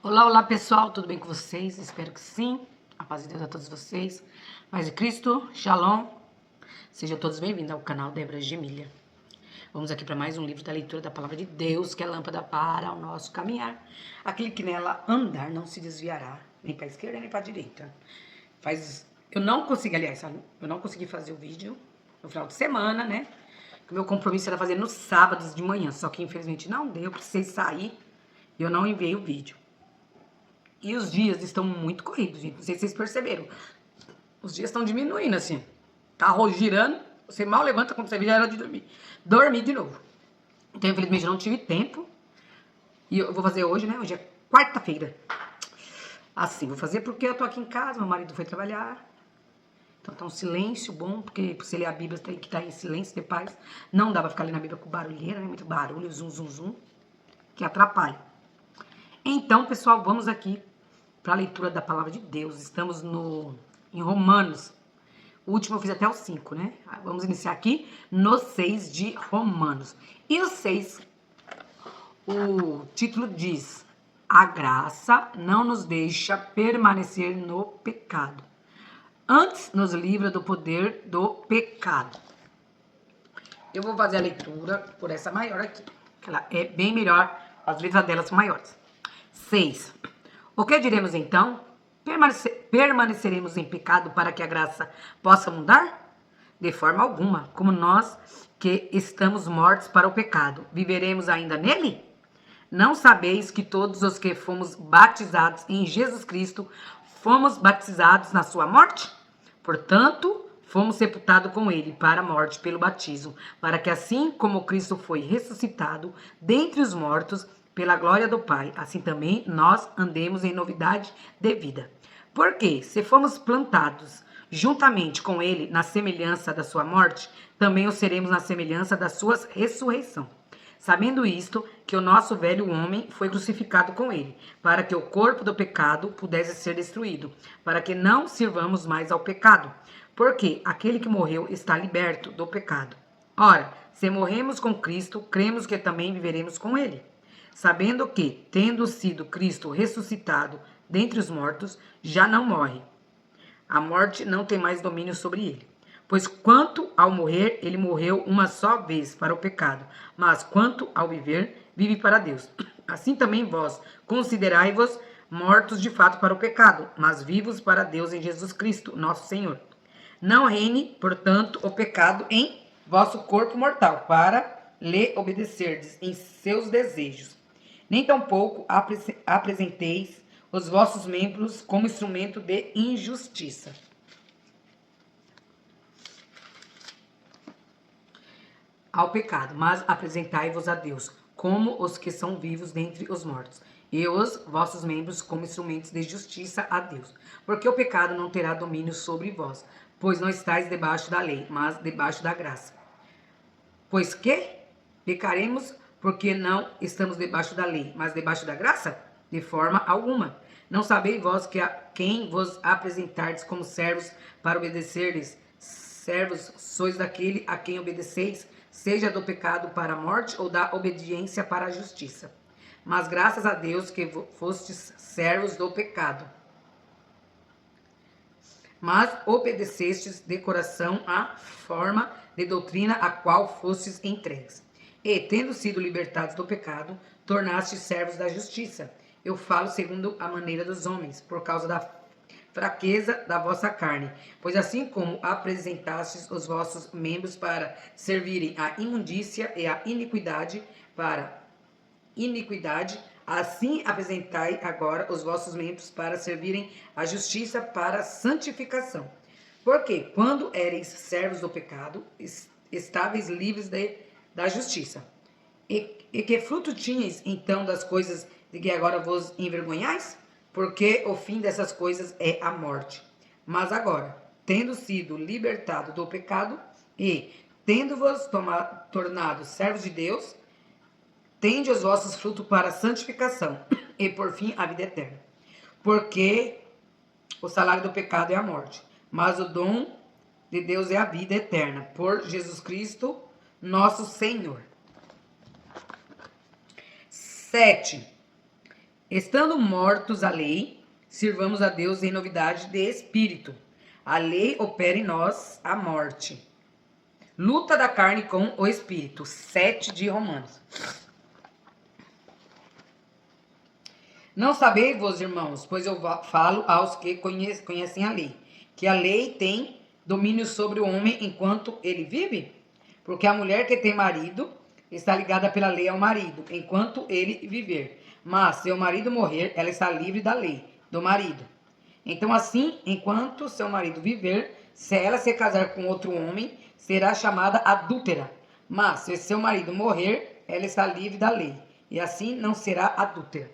Olá, olá pessoal, tudo bem com vocês? Espero que sim. A paz de Deus a todos vocês. Paz de Cristo, Shalom. Sejam todos bem-vindos ao canal Débora Gemília. Vamos aqui para mais um livro da leitura da Palavra de Deus, que é lâmpada para o nosso caminhar. Aquele que nela andar não se desviará, nem para a esquerda nem para a direita. Eu não consegui fazer o vídeo no final de semana, né? O meu compromisso era fazer nos sábados de manhã, só que infelizmente não deu, eu precisei sair e eu não enviei o vídeo. E os dias estão muito corridos, gente. Não sei se vocês perceberam. Os dias estão diminuindo, assim. Tá girando, você mal levanta quando você vê, já era de dormir. Dormir de novo. Então, infelizmente, eu não tive tempo. E eu vou fazer hoje, né? Hoje é quarta-feira. Assim, vou fazer porque eu tô aqui em casa, meu marido foi trabalhar. Então tá um silêncio bom, porque pra você ler a Bíblia tem que estar em silêncio de paz. Não dá pra ficar lendo a Bíblia com barulheira, né? Muito barulho, zum, zum, zum, que atrapalha. Então, pessoal, vamos aqui para a leitura da Palavra de Deus. Estamos em Romanos. O último eu fiz até o 5, né? Vamos iniciar aqui no 6 de Romanos. E o 6, o título diz: a graça não nos deixa permanecer no pecado. Antes nos livra do poder do pecado. Eu vou fazer a leitura por essa maior aqui, que ela é bem melhor, as letras delas são maiores. 6. O que diremos então? Permaneceremos em pecado para que a graça possa mudar? De forma alguma, como nós que estamos mortos para o pecado, viveremos ainda nele? Não sabeis que todos os que fomos batizados em Jesus Cristo, fomos batizados na sua morte? Portanto, fomos sepultados com ele para a morte pelo batismo, para que assim como Cristo foi ressuscitado dentre os mortos, pela glória do Pai, assim também nós andemos em novidade de vida. Porque, se fomos plantados juntamente com ele na semelhança da sua morte, também o seremos na semelhança da sua ressurreição. Sabendo isto, que o nosso velho homem foi crucificado com ele, para que o corpo do pecado pudesse ser destruído, para que não sirvamos mais ao pecado. Porque aquele que morreu está liberto do pecado. Ora, se morremos com Cristo, cremos que também viveremos com ele. Sabendo que, tendo sido Cristo ressuscitado dentre os mortos, já não morre. A morte não tem mais domínio sobre ele. Pois quanto ao morrer, ele morreu uma só vez para o pecado, mas quanto ao viver, vive para Deus. Assim também vós, considerai-vos mortos de fato para o pecado, mas vivos para Deus em Jesus Cristo, nosso Senhor. Não reine, portanto, o pecado em vosso corpo mortal, para lhe obedecerdes em seus desejos. Nem tampouco apresenteis os vossos membros como instrumento de injustiça. Ao pecado, mas apresentai-vos a Deus, como os que são vivos dentre os mortos, e os vossos membros como instrumentos de justiça a Deus. Porque o pecado não terá domínio sobre vós, pois não estáis debaixo da lei, mas debaixo da graça. Pois que pecaremos porque não estamos debaixo da lei, mas debaixo da graça? De forma alguma. Não sabeis vós que a quem vos apresentardes como servos para obedecer-lhes, servos sois daquele a quem obedeceis, seja do pecado para a morte ou da obediência para a justiça. Mas graças a Deus que fostes servos do pecado. Mas obedecestes de coração à forma de doutrina a qual fostes entregues. E, tendo sido libertados do pecado, tornastes servos da justiça. Eu falo segundo a maneira dos homens, por causa da fraqueza da vossa carne. Pois assim como apresentastes os vossos membros para servirem à imundícia e à iniquidade, assim apresentai agora os vossos membros para servirem à justiça para a santificação. Porque quando éreis servos do pecado, estáveis livres da justiça. E que fruto tinhais então das coisas de que agora vos envergonhais? Porque o fim dessas coisas é a morte. Mas agora, tendo sido libertado do pecado e tendo-vos tornado servos de Deus, tende os vossos frutos para a santificação e por fim a vida eterna. Porque o salário do pecado é a morte, mas o dom de Deus é a vida eterna, por Jesus Cristo, nosso Senhor. 7. Estando mortos à lei, sirvamos a Deus em novidade de espírito. A lei opera em nós a morte. Luta da carne com o espírito. 7 de Romanos. Não sabeis vos, irmãos, pois eu falo aos que conhecem a lei, que a lei tem domínio sobre o homem enquanto ele vive? Porque a mulher que tem marido está ligada pela lei ao marido, enquanto ele viver. Mas, se o marido morrer, ela está livre da lei do marido. Então, assim, enquanto seu marido viver, se ela se casar com outro homem, será chamada adúltera. Mas, se seu marido morrer, ela está livre da lei, e assim não será adúltera,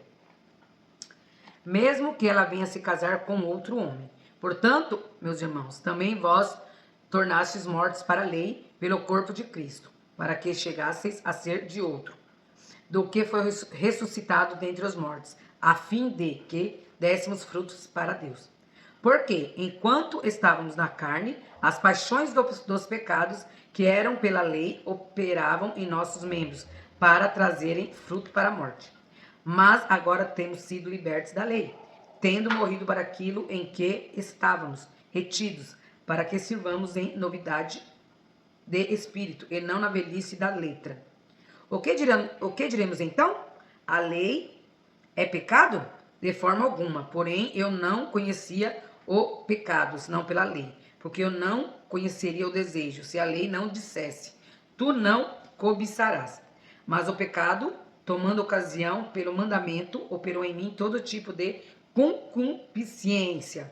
mesmo que ela venha se casar com outro homem. Portanto, meus irmãos, também vós tornastes mortos para a lei pelo corpo de Cristo, para que chegasseis a ser de outro, do que foi ressuscitado dentre os mortos, a fim de que dessemos frutos para Deus. Porque, enquanto estávamos na carne, as paixões dos pecados que eram pela lei operavam em nossos membros, para trazerem fruto para a morte. Mas agora temos sido libertos da lei, tendo morrido para aquilo em que estávamos retidos, para que sirvamos em novidade de espírito, e não na velhice da letra. O que diremos então? A lei é pecado? De forma alguma. Porém, eu não conhecia o pecado, senão pela lei. Porque eu não conheceria o desejo, se a lei não dissesse: tu não cobiçarás. Mas o pecado, tomando ocasião pelo mandamento, operou em mim todo tipo de concupiscência.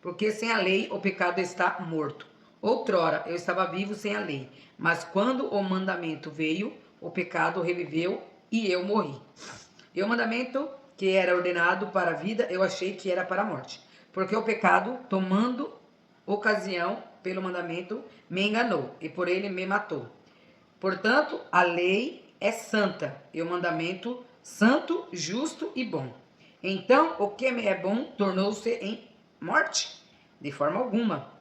Porque sem a lei o pecado está morto. Outrora eu estava vivo sem a lei, mas quando o mandamento veio, o pecado reviveu e eu morri. E o mandamento que era ordenado para a vida, eu achei que era para a morte. Porque o pecado, tomando ocasião pelo mandamento, me enganou e por ele me matou. Portanto, a lei é santa e o mandamento santo, justo e bom. Então, o que me é bom tornou-se em morte? De forma alguma.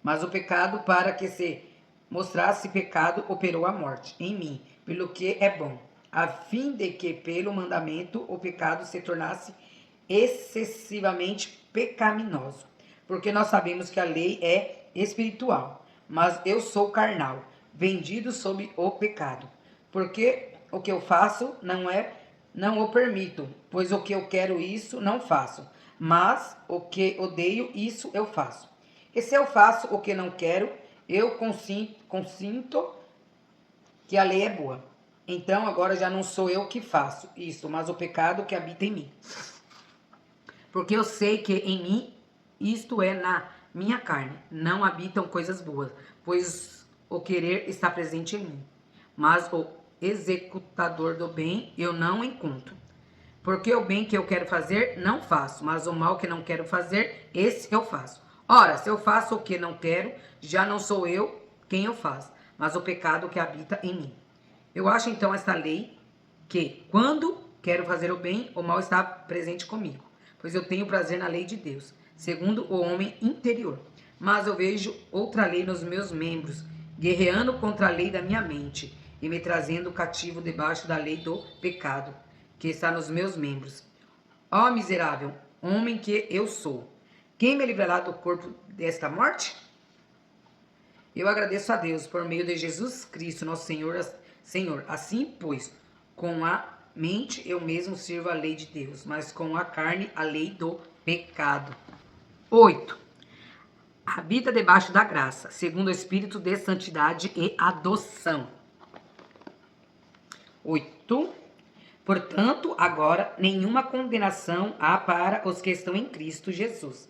Mas o pecado, para que se mostrasse pecado, operou a morte em mim, pelo que é bom, a fim de que pelo mandamento o pecado se tornasse excessivamente pecaminoso. Porque nós sabemos que a lei é espiritual, mas eu sou carnal, vendido sob o pecado. Porque o que eu faço não o permito, pois o que eu quero isso não faço, mas o que odeio isso eu faço. E se eu faço o que não quero, eu consinto que a lei é boa. Então agora já não sou eu que faço isso, mas o pecado que habita em mim. Porque eu sei que em mim, isto é, na minha carne, não habitam coisas boas, pois o querer está presente em mim, mas o executador do bem eu não encontro. Porque o bem que eu quero fazer, não faço, mas o mal que não quero fazer, esse eu faço. Ora, se eu faço o que não quero, já não sou eu quem eu faço, mas o pecado que habita em mim. Eu acho então esta lei que, quando quero fazer o bem, o mal está presente comigo, pois eu tenho prazer na lei de Deus, segundo o homem interior. Mas eu vejo outra lei nos meus membros, guerreando contra a lei da minha mente e me trazendo cativo debaixo da lei do pecado, que está nos meus membros. Ó miserável homem que eu sou, quem me livrará do corpo desta morte? Eu agradeço a Deus por meio de Jesus Cristo, nosso Senhor. Assim, pois, com a mente eu mesmo sirvo a lei de Deus, mas com a carne a lei do pecado. 8. Habita debaixo da graça, segundo o Espírito de santidade e adoção. 8. Portanto, agora nenhuma condenação há para os que estão em Cristo Jesus,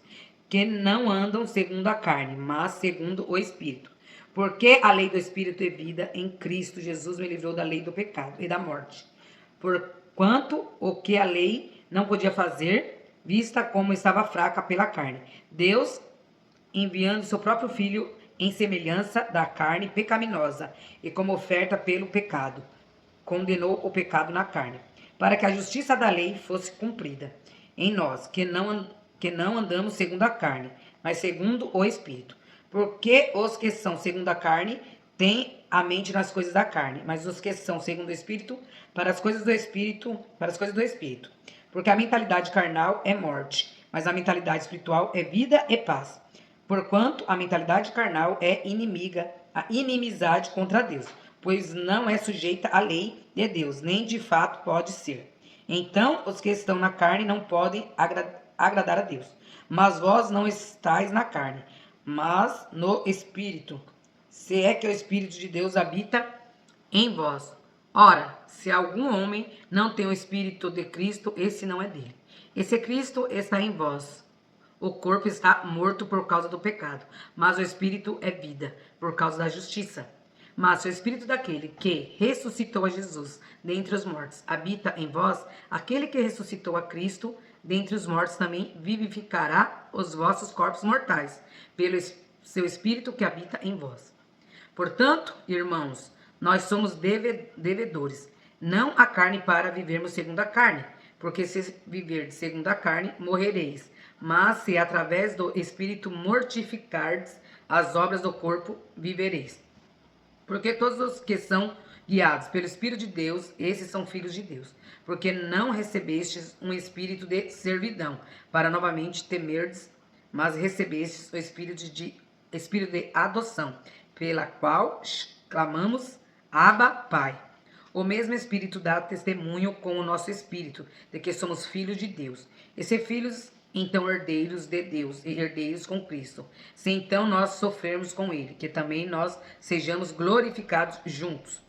que não andam segundo a carne, mas segundo o Espírito. Porque a lei do Espírito e vida em Cristo Jesus me livrou da lei do pecado e da morte. Porquanto o que a lei não podia fazer, vista como estava fraca pela carne, Deus, enviando seu próprio Filho em semelhança da carne pecaminosa e como oferta pelo pecado, condenou o pecado na carne, para que a justiça da lei fosse cumprida em nós, que não andamos segundo a carne, mas segundo o Espírito. Porque os que são segundo a carne têm a mente nas coisas da carne, mas os que são segundo o Espírito, para as coisas do Espírito. Porque a mentalidade carnal é morte, mas a mentalidade espiritual é vida e paz. Porquanto a mentalidade carnal é inimizade contra Deus, pois não é sujeita à lei de Deus, nem de fato pode ser. Então, os que estão na carne não podem agradar a Deus. Mas vós não estáis na carne, mas no Espírito, se é que o Espírito de Deus habita em vós. Ora, se algum homem não tem o Espírito de Cristo, esse não é dele. Esse Cristo está em vós. O corpo está morto por causa do pecado, mas o Espírito é vida, por causa da justiça. Mas se o Espírito daquele que ressuscitou a Jesus dentre os mortos habita em vós, aquele que ressuscitou a Cristo dentre os mortos também vivificará os vossos corpos mortais, pelo seu Espírito que habita em vós. Portanto, irmãos, nós somos devedores, não a carne para vivermos segundo a carne, porque se viverdes segundo a carne, morrereis. Mas se através do Espírito mortificardes as obras do corpo, vivereis. Porque todos os que são guiados pelo Espírito de Deus, esses são filhos de Deus. Porque não recebestes um espírito de servidão, para novamente temerdes, mas recebestes o espírito de adoção, pela qual clamamos, Abba, Pai. O mesmo Espírito dá testemunho com o nosso espírito de que somos filhos de Deus. E se filhos, então herdeiros de Deus e herdeiros com Cristo. Se então nós sofrermos com Ele, que também nós sejamos glorificados juntos.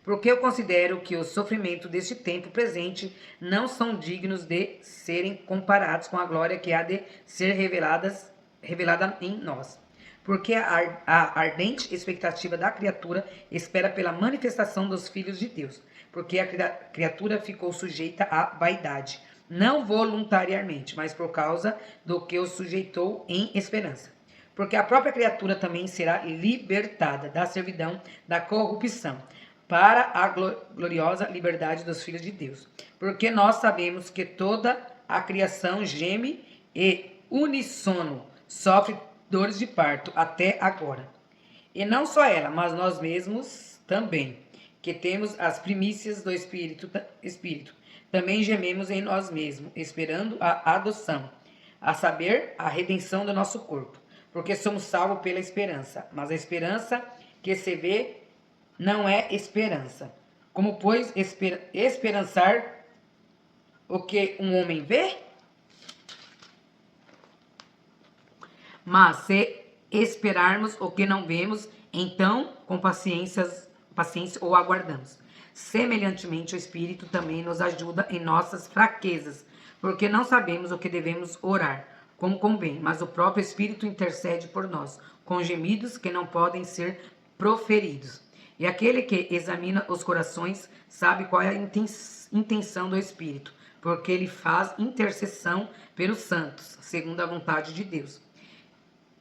Porque eu considero que os sofrimentos deste tempo presente não são dignos de serem comparados com a glória que há de ser revelada em nós. Porque a ardente expectativa da criatura espera pela manifestação dos filhos de Deus. Porque a criatura ficou sujeita à vaidade, não voluntariamente, mas por causa do que o sujeitou em esperança. Porque a própria criatura também será libertada da servidão da corrupção, para a gloriosa liberdade dos filhos de Deus. Porque nós sabemos que toda a criação geme e uníssono sofre dores de parto até agora. E não só ela, mas nós mesmos também, que temos as primícias do Espírito, também gememos em nós mesmos, esperando a adoção, a saber, a redenção do nosso corpo. Porque somos salvos pela esperança, mas a esperança que se vê não é esperança. Como, pois, esperançar o que um homem vê? Mas se esperarmos o que não vemos, então com paciência o aguardamos. Semelhantemente, o Espírito também nos ajuda em nossas fraquezas, porque não sabemos o que devemos orar, como convém, mas o próprio Espírito intercede por nós, com gemidos que não podem ser proferidos. E aquele que examina os corações sabe qual é a intenção do Espírito, porque ele faz intercessão pelos santos, segundo a vontade de Deus.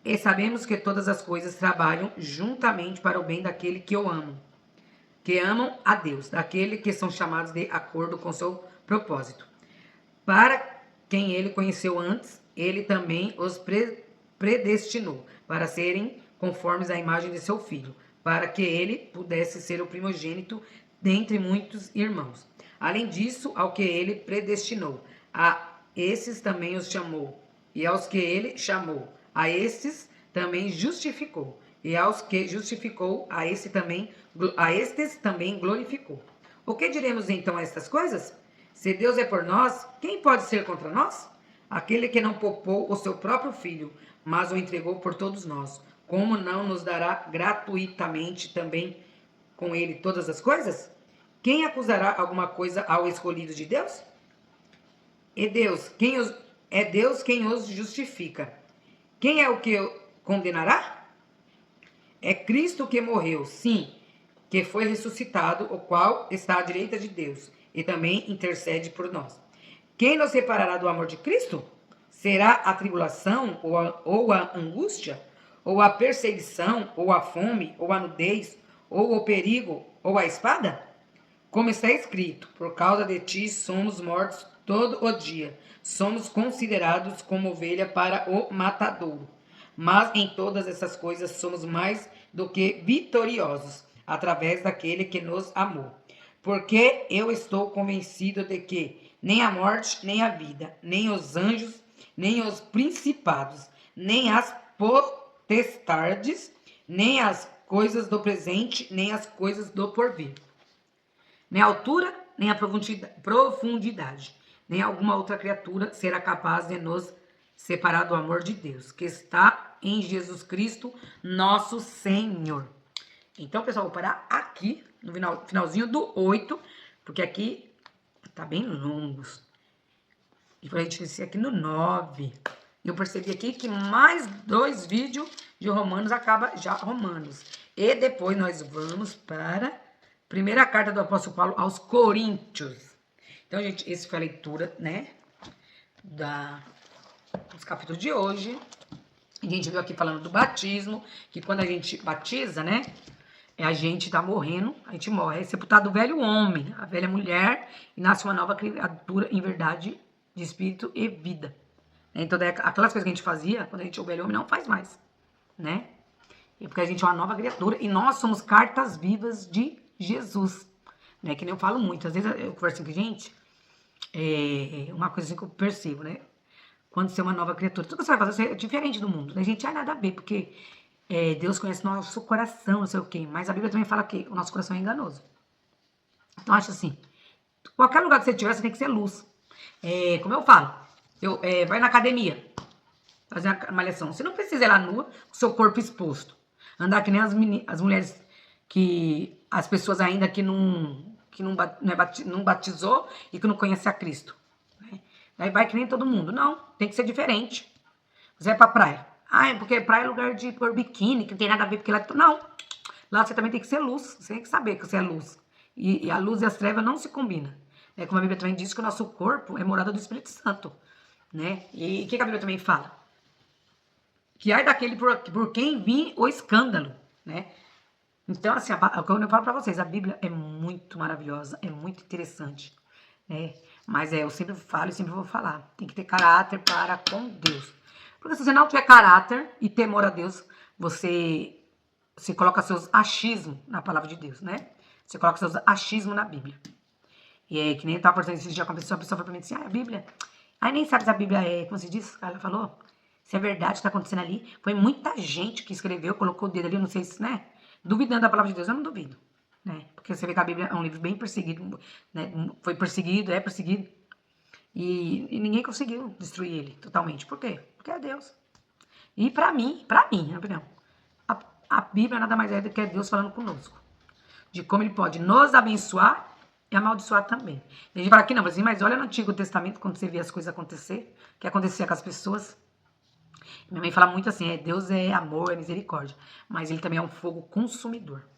E sabemos que todas as coisas trabalham juntamente para o bem daquele que o amam, que amam a Deus, daquele que são chamados de acordo com seu propósito. Para quem ele conheceu antes, ele também os predestinou para serem conformes à imagem de seu filho, para que ele pudesse ser o primogênito dentre muitos irmãos. Além disso, ao que ele predestinou, a esses também os chamou, e aos que ele chamou, a estes também justificou, e aos que justificou, a estes também glorificou. O que diremos então a estas coisas? Se Deus é por nós, quem pode ser contra nós? Aquele que não poupou o seu próprio filho, mas o entregou por todos nós, como não nos dará gratuitamente também com ele todas as coisas? Quem acusará alguma coisa ao escolhido de Deus? É Deus quem os justifica. Quem é o que condenará? É Cristo que morreu, sim, que foi ressuscitado, o qual está à direita de Deus e também intercede por nós. Quem nos separará do amor de Cristo? Será a tribulação ou a angústia? Ou a perseguição, ou a fome, ou a nudez, ou o perigo, ou a espada? Como está escrito, por causa de ti somos mortos todo o dia, somos considerados como ovelha para o matadouro. Mas em todas essas coisas somos mais do que vitoriosos, através daquele que nos amou. Porque eu estou convencido de que nem a morte, nem a vida, nem os anjos, nem os principados, nem as potestades, nem as coisas do presente, nem as coisas do porvir, nem a altura, nem a profundidade, nem alguma outra criatura será capaz de nos separar do amor de Deus, que está em Jesus Cristo, nosso Senhor. Então, pessoal, vou parar aqui, no finalzinho do 8, porque aqui tá bem longos. E pra gente descer aqui no 9. Eu percebi aqui que mais 2 vídeos de Romanos acaba já Romanos. E depois nós vamos para a primeira carta do apóstolo Paulo aos Coríntios. Então, gente, essa foi a leitura, né, dos capítulos de hoje. A gente viu aqui falando do batismo, que quando a gente batiza, né, a gente tá morrendo, a gente morre. É sepultado o velho homem, a velha mulher, e nasce uma nova criatura em verdade de espírito e vida. Então, aquelas coisas que a gente fazia, quando a gente é o velho homem, não faz mais, né? É porque a gente é uma nova criatura e nós somos cartas vivas de Jesus, né? Que nem eu falo muito. Às vezes eu converso com a gente, uma coisa assim que eu percebo, né? Quando você é uma nova criatura, tudo que você vai fazer é diferente do mundo. A gente nada a ver, porque Deus conhece nosso coração, não sei o quê. Mas a Bíblia também fala que o nosso coração é enganoso. Então, acho assim, qualquer lugar que você estiver, você tem que ser luz. Como eu falo, vai na academia fazer a malhação. Você não precisa ir lá nua, com o seu corpo exposto. Andar que nem as mulheres, que as pessoas ainda que não batizou e que não conhece a Cristo. Né? Daí vai que nem todo mundo. Não, tem que ser diferente. Você vai pra praia. Ah, é porque praia é lugar de pôr biquíni, que não tem nada a ver, porque lá... Não. Lá você também tem que ser luz. Você tem que saber que você é luz. E a luz e as trevas não se combinam. Como a Bíblia também diz que o nosso corpo é morada do Espírito Santo. Né? E o que a Bíblia também fala? Que ai daquele por quem vir o escândalo. Né? Então, assim, quando eu falo pra vocês, a Bíblia é muito maravilhosa, é muito interessante. Né? Mas eu sempre falo e sempre vou falar. Tem que ter caráter para com Deus. Porque se você não tiver caráter e temor a Deus, você coloca seus achismos na palavra de Deus, né? Você coloca seus achismos na Bíblia. E é que nem eu estava conversando esses dias com a pessoa falou pra mim assim, a Bíblia... Aí nem sabe se a Bíblia como se diz, ela falou, se é verdade o que está acontecendo ali. Foi muita gente que escreveu, colocou o dedo ali, eu não sei se, né? Duvidando da palavra de Deus, eu não duvido. Né? Porque você vê que a Bíblia é um livro bem perseguido, né? Foi perseguido, é perseguido. E ninguém conseguiu destruir ele totalmente. Por quê? Porque é Deus. E pra mim, na minha opinião, a Bíblia nada mais é do que Deus falando conosco. De como ele pode nos abençoar e amaldiçoar também. A gente fala aqui, não, mas olha no Antigo Testamento, quando você vê as coisas acontecer, o que acontecia com as pessoas. Minha mãe fala muito assim, Deus é amor, é misericórdia, mas ele também é um fogo consumidor.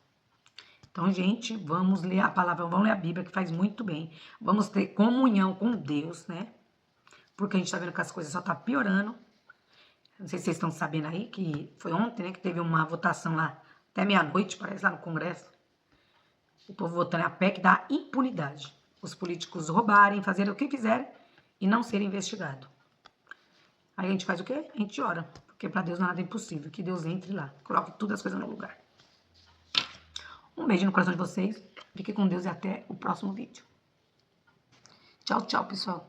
Então, gente, vamos ler a palavra, vamos ler a Bíblia, que faz muito bem. Vamos ter comunhão com Deus, né? Porque a gente tá vendo que as coisas só tá piorando. Não sei se vocês estão sabendo aí, que foi ontem, né, que teve uma votação lá, até meia-noite, parece, lá no Congresso. O povo votando a PEC da impunidade. Os políticos roubarem, fazerem o que quiserem e não serem investigados. Aí a gente faz o quê? A gente ora. Porque para Deus nada é impossível. Que Deus entre lá, coloque todas as coisas no lugar. Um beijo no coração de vocês. Fique com Deus e até o próximo vídeo. Tchau, tchau, pessoal.